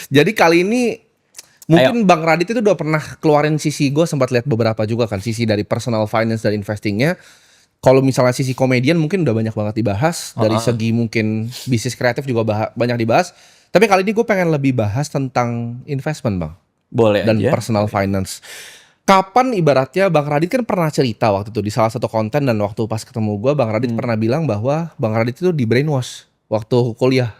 Jadi kali ini Ayo. mungkin Bang Radit itu udah pernah keluarin sisi, gue sempat lihat beberapa juga kan, sisi dari personal finance dan investingnya. Kalau misalnya sisi komedian mungkin udah banyak banget dibahas. Dari segi mungkin bisnis kreatif juga banyak dibahas. Tapi kali ini gue pengen lebih bahas tentang investment Bang. Boleh Dan aja. personal finance. Kapan ibaratnya Bang Radit kan pernah cerita waktu itu di salah satu konten, dan waktu pas ketemu gue Bang Radit pernah bilang bahwa Bang Radit itu di brainwash waktu kuliah.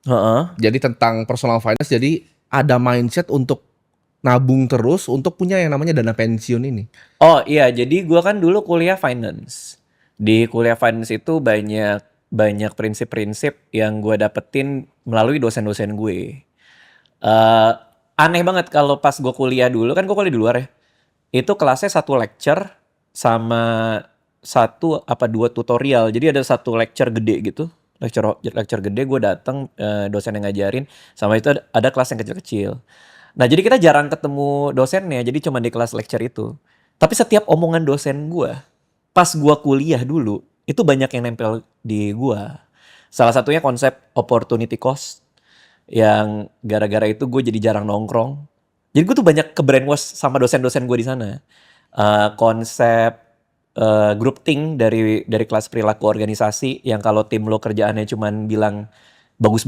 Heeh. Jadi tentang personal finance, jadi ada mindset untuk nabung terus untuk punya yang namanya dana pensiun ini. Oh iya, jadi gua kan dulu kuliah finance. Di kuliah finance itu banyak prinsip-prinsip yang gua dapetin melalui dosen-dosen gue. Eh Aneh banget kalau pas gue kuliah dulu, kan gue kuliah di luar ya. Itu kelasnya satu lecture sama satu apa dua tutorial. Jadi ada satu lecture gede gitu. Lecture gede, gue datang, dosen yang ngajarin, sama itu ada kelas yang kecil-kecil. Nah, jadi kita jarang ketemu dosennya, jadi cuma di kelas lecture itu. Tapi setiap omongan dosen gue, pas gue kuliah dulu, itu banyak yang nempel di gue. Salah satunya konsep opportunity cost, yang gara-gara itu gue jadi jarang nongkrong. Jadi gue tuh banyak ke brainwash sama dosen-dosen gue di sana. Konsep group think dari kelas perilaku organisasi, yang kalau tim lo kerjaannya cuman bilang bagus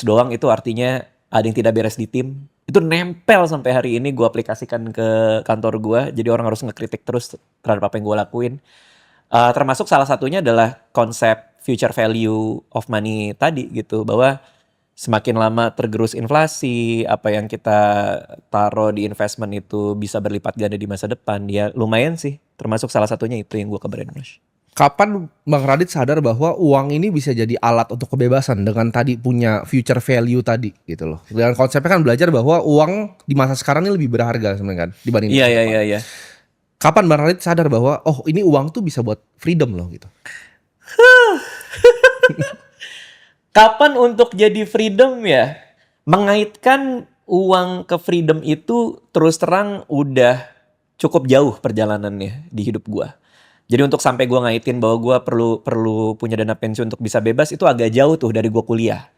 doang, itu artinya ada yang tidak beres di tim. Itu nempel sampai hari ini, gue aplikasikan ke kantor gue. Jadi orang harus ngekritik terus terhadap apa yang gue lakuin. Termasuk salah satunya adalah konsep future value of money tadi gitu, bahwa semakin lama tergerus inflasi, apa yang kita taruh di investment itu bisa berlipat ganda di masa depan. Ya lumayan sih, termasuk salah satunya itu yang gue ke brainwash. Kapan Bang Radit sadar bahwa uang ini bisa jadi alat untuk kebebasan dengan tadi punya future value tadi gitu loh. Dengan konsepnya kan belajar bahwa uang di masa sekarang ini lebih berharga sebenarnya kan dibanding masa depan. Iya. Kapan Bang Radit sadar bahwa oh ini uang tuh bisa buat freedom loh gitu. Kapan untuk jadi freedom ya? Mengaitkan uang ke freedom itu terus terang udah cukup jauh perjalanannya di hidup gua. Jadi untuk sampai gua ngaitin bahwa gua perlu punya dana pensiun untuk bisa bebas, itu agak jauh tuh dari gua kuliah.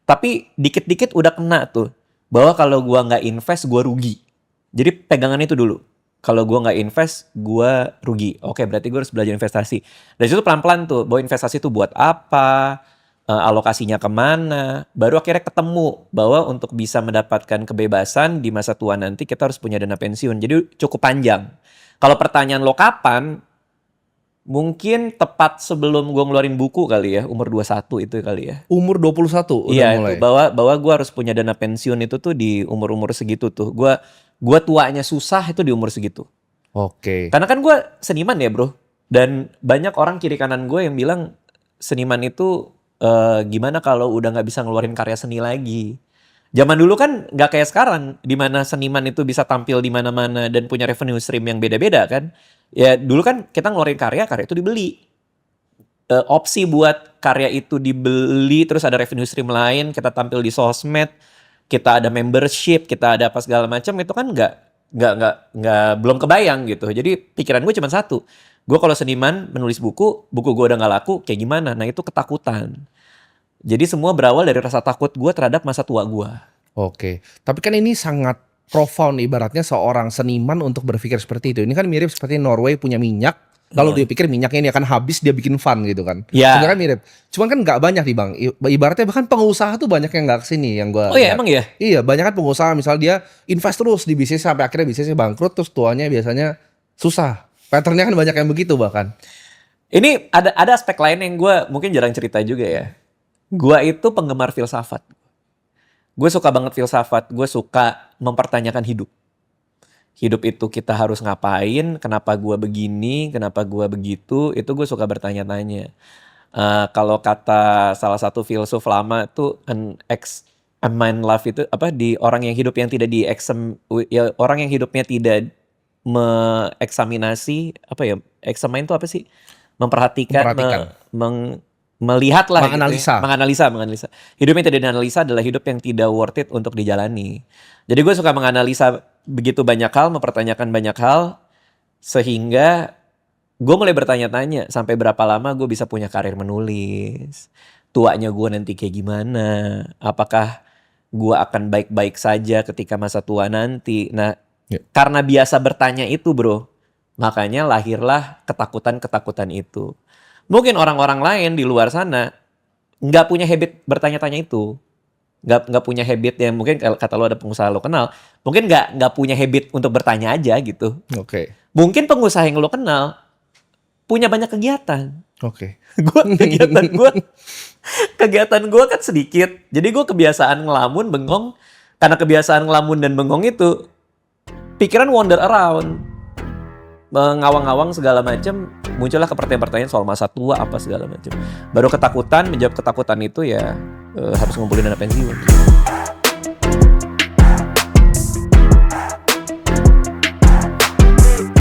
Tapi dikit-dikit udah kena tuh bahwa kalau gua nggak invest gua rugi. Jadi pegangan itu dulu. Kalau gua nggak invest gua rugi. Oke, berarti gua harus belajar investasi. Dari situ pelan-pelan tuh bahwa investasi itu buat apa, alokasinya kemana. Baru akhirnya ketemu bahwa untuk bisa mendapatkan kebebasan di masa tua nanti kita harus punya dana pensiun. Jadi cukup panjang. Kalau pertanyaan lo kapan, mungkin tepat sebelum gue ngeluarin buku kali ya, umur 21 itu kali ya. Umur 21 udah Iya, mulai. itu bahwa gue harus punya dana pensiun itu tuh di umur-umur segitu tuh. Gue tuanya susah itu di umur segitu. Oke. Karena kan gue seniman ya bro. Dan banyak orang kiri kanan gue yang bilang seniman itu gimana kalau udah nggak bisa ngeluarin karya seni lagi. Zaman dulu kan nggak kayak sekarang, di mana seniman itu bisa tampil di mana-mana dan punya revenue stream yang beda-beda kan. Ya dulu kan kita ngeluarin karya itu dibeli. Opsi buat karya itu dibeli, terus ada revenue stream lain, kita tampil di sosmed, kita ada membership, kita ada apa segala macam, itu kan nggak belum kebayang gitu. Jadi pikiran gue cuma satu, gue kalau seniman menulis buku gue udah nggak laku, kayak gimana? Nah itu ketakutan. Jadi semua berawal dari rasa takut gue terhadap masa tua gue. Oke. Tapi kan ini sangat profound ibaratnya seorang seniman untuk berpikir seperti itu. Ini kan mirip seperti Norway punya minyak. Kalau dia pikir minyaknya ini akan habis, dia bikin fun gitu kan. Ya. Sebenarnya mirip. Cuman kan nggak banyak nih Bang. Ibaratnya bahkan pengusaha tuh banyak yang nggak kesini yang gue Oh iya, emang ya? Iya, banyak kan pengusaha misal dia invest terus di bisnis sampai akhirnya bisnisnya bangkrut, terus tuanya biasanya susah. Patternnya kan banyak yang begitu bahkan. Ini ada aspek lain yang gue mungkin jarang cerita juga ya. Gue itu penggemar filsafat. Gue suka banget filsafat. Gue suka mempertanyakan hidup. Hidup itu kita harus ngapain, kenapa gue begini, kenapa gue begitu, itu gue suka bertanya-tanya. Kalau kata salah satu filsuf lama itu a mind life itu apa, di orang yang hidup yang tidak ya, orang yang hidupnya tidak mengeksaminasi, apa ya, examine itu apa sih? Memperhatikan, melihat lah gitu ya. Menganalisa. Hidup yang tidak dianalisa adalah hidup yang tidak worth it untuk dijalani. Jadi gue suka menganalisa begitu banyak hal, mempertanyakan banyak hal, sehingga gue mulai bertanya-tanya sampai berapa lama gue bisa punya karir menulis, tuanya gue nanti kayak gimana, apakah gue akan baik-baik saja ketika masa tua nanti. Nah, Ya. karena biasa bertanya itu bro, makanya lahirlah ketakutan-ketakutan itu. Mungkin orang-orang lain di luar sana nggak punya habit bertanya-tanya itu. Nggak punya habit yang mungkin kata lo ada pengusaha lo kenal, mungkin nggak punya habit untuk bertanya aja gitu. Oke. Mungkin pengusaha yang lo kenal punya banyak kegiatan. Oke. Kegiatan gue kan sedikit. Jadi gue kebiasaan ngelamun, bengong. Karena kebiasaan ngelamun dan bengong itu, pikiran wander around, mengawang-awang segala macam. Muncullah pertanyaan-pertanyaan soal masa tua apa segala macam. Baru ketakutan, menjawab ketakutan itu ya harus ngumpulin dana pensiun.